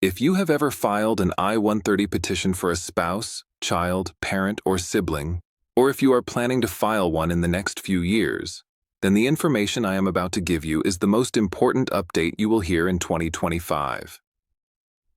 If you have ever filed an I-130 petition for a spouse, child, parent, or sibling, or if you are planning to file one in the next few years, then the information I am about to give you is the most important update you will hear in 2025.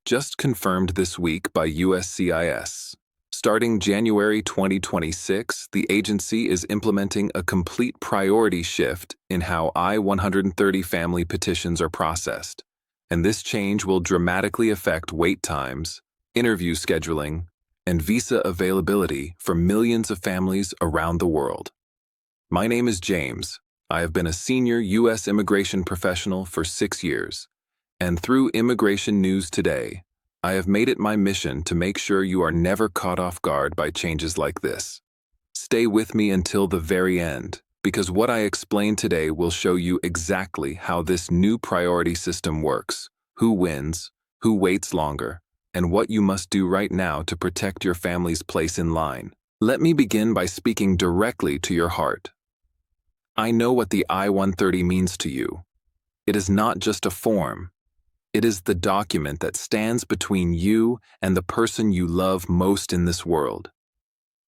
Just confirmed this week by USCIS. Starting January 2026, the agency is implementing a complete priority shift in how I-130 family petitions are processed, and this change will dramatically affect wait times, interview scheduling, and visa availability for millions of families around the world. My name is James. I have been a senior U.S. immigration professional for 6 years, and through Immigration News Today, I have made it my mission to make sure you are never caught off guard by changes like this. Stay with me until the very end, because what I explain today will show you exactly how this new priority system works, who wins, who waits longer, and what you must do right now to protect your family's place in line. Let me begin by speaking directly to your heart. I know what the I-130 means to you. It is not just a form. It is the document that stands between you and the person you love most in this world.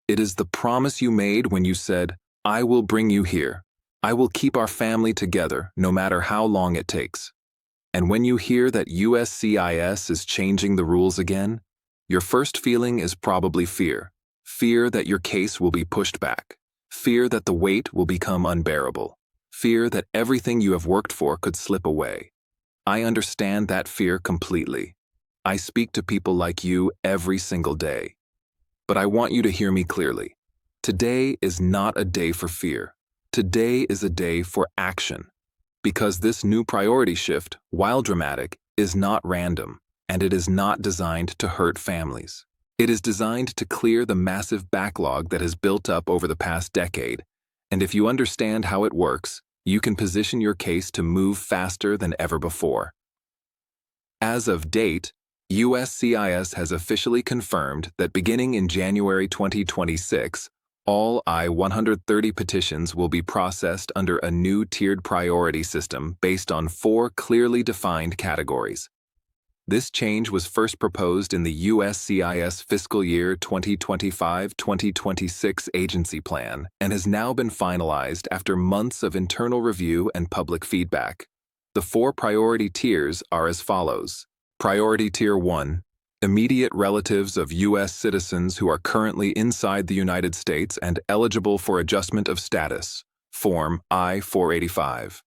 It is the promise you made when you said, "I will bring you here. I will keep our family together no matter how long it takes." And when you hear that USCIS is changing the rules again, your first feeling is probably fear. Fear that your case will be pushed back. Fear that the wait will become unbearable. Fear that everything you have worked for could slip away. I understand that fear completely. I speak to people like you every single day. But I want you to hear me clearly. Today is not a day for fear. Today is a day for action. Because this new priority shift, while dramatic, is not random, and it is not designed to hurt families. It is designed to clear the massive backlog that has built up over the past decade, and if you understand how it works, you can position your case to move faster than ever before. As of date, USCIS has officially confirmed that beginning in January 2026, all I-130 petitions will be processed under a new tiered priority system based on 4 clearly defined categories. This change was first proposed in the USCIS Fiscal Year 2025-2026 Agency Plan and has now been finalized after months of internal review and public feedback. The 4 priority tiers are as follows. Priority Tier 1. Immediate relatives of U.S. citizens who are currently inside the United States and eligible for adjustment of status. Form I-485.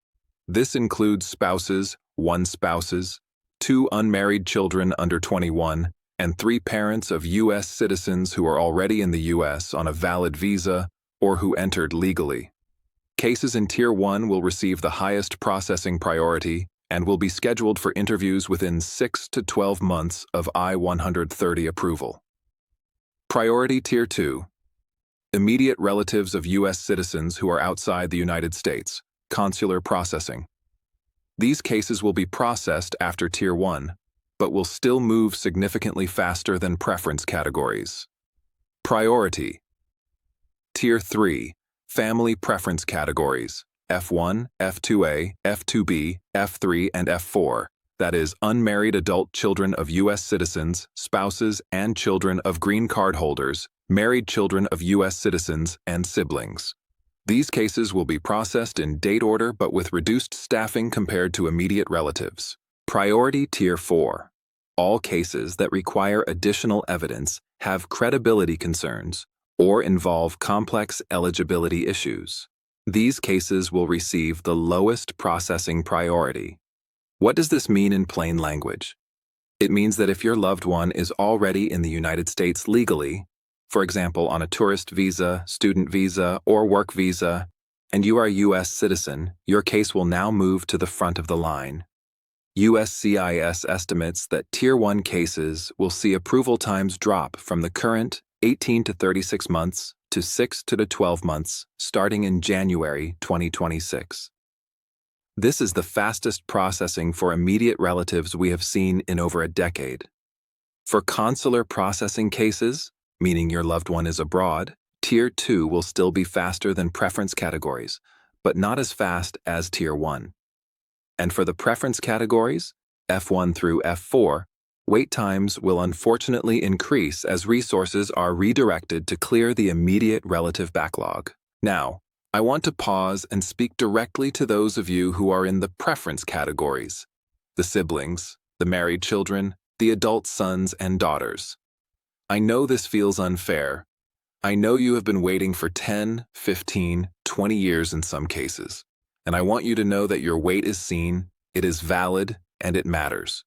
This includes spouses, 1 spouses, 2 unmarried children under 21, and 3 parents of U.S. citizens who are already in the U.S. on a valid visa or who entered legally. Cases in Tier 1 will receive the highest processing priority and will be scheduled for interviews within 6 to 12 months of I-130 approval. Priority Tier 2. Immediate relatives of U.S. citizens who are outside the United States. Consular processing. These cases will be processed after Tier 1, but will still move significantly faster than preference categories. Priority. Tier 3. Family preference categories. F1, F2A, F2B, F3, and F4, that is, unmarried adult children of U.S. citizens, spouses, and children of green card holders, married children of U.S. citizens, and siblings. These cases will be processed in date order but with reduced staffing compared to immediate relatives. Priority Tier 4. All cases that require additional evidence, have credibility concerns, or involve complex eligibility issues. These cases will receive the lowest processing priority. What does this mean in plain language? It means that if your loved one is already in the United States legally, for example on a tourist visa, student visa, or work visa, and you are a U.S. citizen, your case will now move to the front of the line. USCIS estimates that Tier 1 cases will see approval times drop from the current 18 to 36 months to 6 to 12 months starting in January 2026. This is the fastest processing for immediate relatives we have seen in over a decade. For consular processing cases, meaning your loved one is abroad, Tier 2 will still be faster than preference categories, but not as fast as Tier 1. And for the preference categories, F1 through F4, Wait times will unfortunately increase as resources are redirected to clear the immediate relative backlog. Now, I want to pause and speak directly to those of you who are in the preference categories: the siblings, the married children, the adult sons and daughters. I know this feels unfair. I know you have been waiting for 10, 15, 20 years in some cases, and I want you to know that your wait is seen, it is valid, and it matters.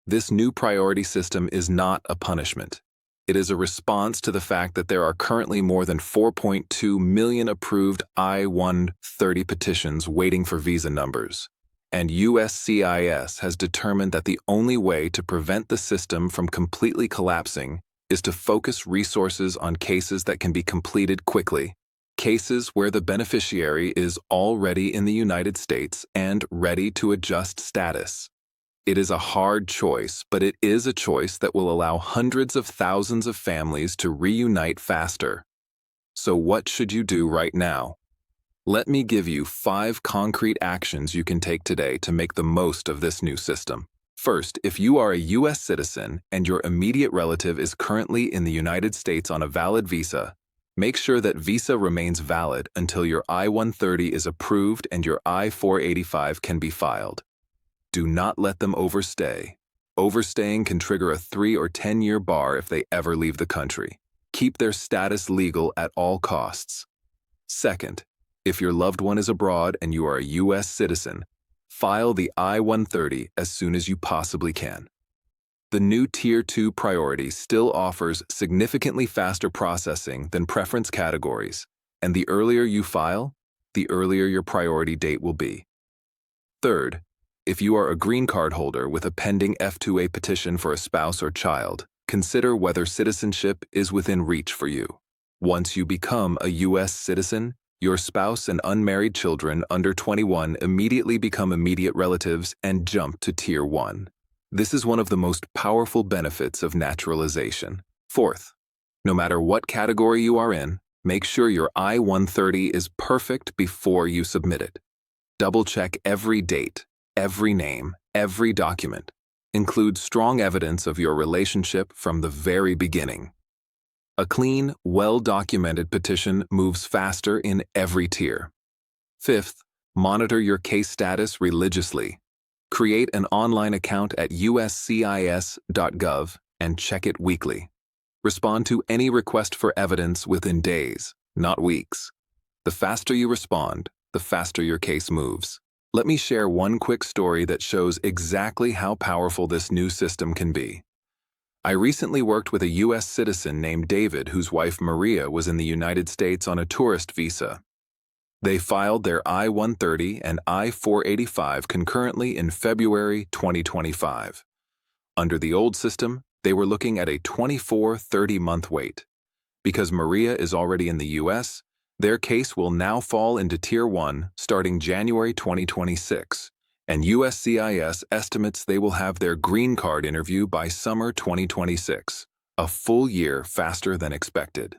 This new priority system is not a punishment. It is a response to the fact that there are currently more than 4.2 million approved I-130 petitions waiting for visa numbers, and USCIS has determined that the only way to prevent the system from completely collapsing is to focus resources on cases that can be completed quickly, cases where the beneficiary is already in the United States and ready to adjust status. It is a hard choice, but it is a choice that will allow hundreds of thousands of families to reunite faster. So what should you do right now? Let me give you 5 concrete actions you can take today to make the most of this new system. First, if you are a U.S. citizen and your immediate relative is currently in the United States on a valid visa, make sure that visa remains valid until your I-130 is approved and your I-485 can be filed. Do not let them overstay. Overstaying can trigger a 3 or 10-year bar if they ever leave the country. Keep their status legal at all costs. Second, if your loved one is abroad and you are a U.S. citizen, file the I-130 as soon as you possibly can. The new Tier 2 priority still offers significantly faster processing than preference categories, and the earlier you file, the earlier your priority date will be. Third, if you are a green card holder with a pending F2A petition for a spouse or child, consider whether citizenship is within reach for you. Once you become a U.S. citizen, your spouse and unmarried children under 21 immediately become immediate relatives and jump to Tier 1. This is one of the most powerful benefits of naturalization. Fourth, no matter what category you are in, make sure your I-130 is perfect before you submit it. Double-check every date, every name, every document. Include strong evidence of your relationship from the very beginning. A clean, well-documented petition moves faster in every tier. Fifth, monitor your case status religiously. Create an online account at USCIS.gov and check it weekly. Respond to any request for evidence within days, not weeks. The faster you respond, the faster your case moves. Let me share one quick story that shows exactly how powerful this new system can be. I recently worked with a U.S. citizen named David whose wife Maria was in the United States on a tourist visa. They filed their I-130 and I-485 concurrently in February 2025. Under the old system, they were looking at a 24-30-month wait. Because Maria is already in the U.S., their case will now fall into Tier 1 starting January 2026, and USCIS estimates they will have their green card interview by summer 2026, a full year faster than expected.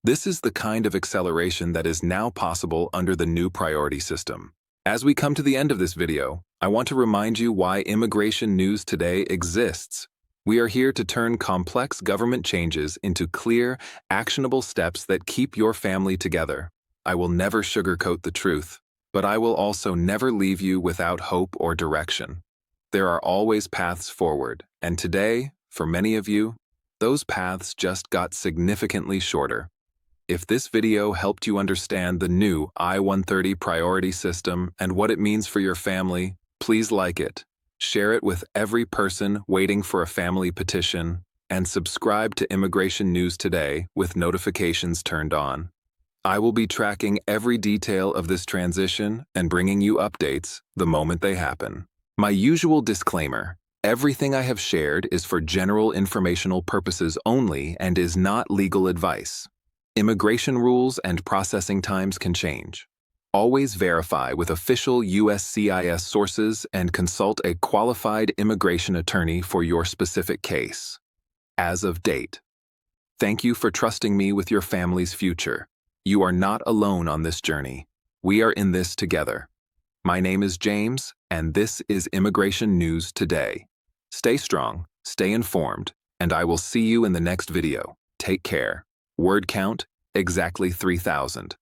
This is the kind of acceleration that is now possible under the new priority system. As we come to the end of this video, I want to remind you why Immigration News Today exists. We are here to turn complex government changes into clear, actionable steps that keep your family together. I will never sugarcoat the truth, but I will also never leave you without hope or direction. There are always paths forward, and today, for many of you, those paths just got significantly shorter. If this video helped you understand the new I-130 priority system and what it means for your family, please like it, share it with every person waiting for a family petition, and subscribe to Immigration News Today with notifications turned on. I will be tracking every detail of this transition and bringing you updates the moment they happen. My usual disclaimer: everything I have shared is for general informational purposes only and is not legal advice. Immigration rules and processing times can change. Always verify with official USCIS sources and consult a qualified immigration attorney for your specific case. As of date. Thank you for trusting me with your family's future. You are not alone on this journey. We are in this together. My name is James, and this is Immigration News Today. Stay strong, Stay informed, and I will see you in the next video. Take care. Word count, exactly 3,000.